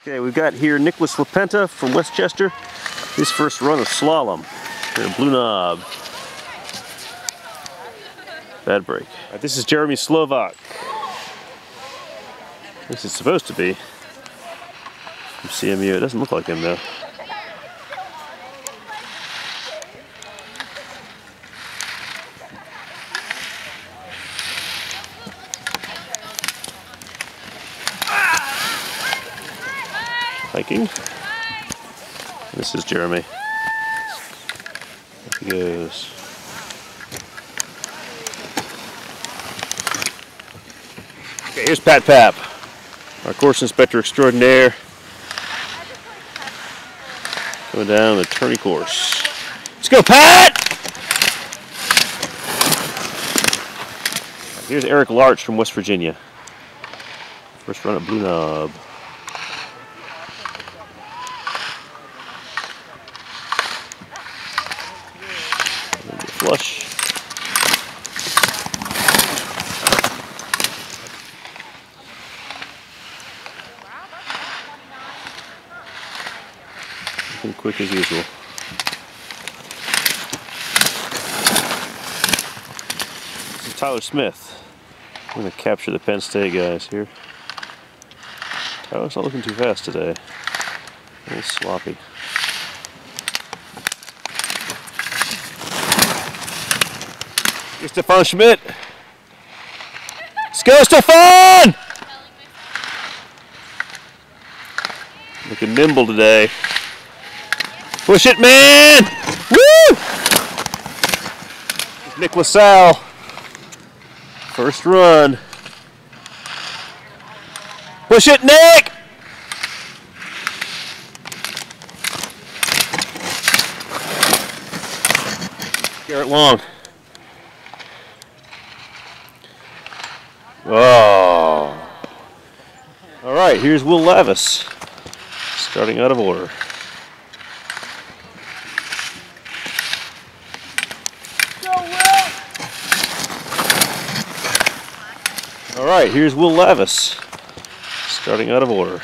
Okay, we've got here Nicholas LaPenta from Westchester. His first run of slalom here in Blue Knob. Bad break. Right, this is Jeremy Slovak. This is supposed to be from CMU. It doesn't look like him though. Hiking. This is Jeremy. There he goes. Okay, here's Pat Papp, our course inspector extraordinaire, going down the tourney course. Let's go, Pat! Here's Eric Larch from West Virginia. First run at Blue Knob. Flush. Looking quick as usual. This is Tyler Smith. I'm going to capture the Penn State guys here. Tyler's not looking too fast today. A little sloppy. Here's Stefan Schmidt. Let's go, Stefan! Looking nimble today. Push it, man! Woo! Nick LaSalle. First run. Push it, Nick! Garrett Long. Oh. All right, here's Will Lavis, starting out of order. Go, Will! All right, here's Will Lavis, starting out of order.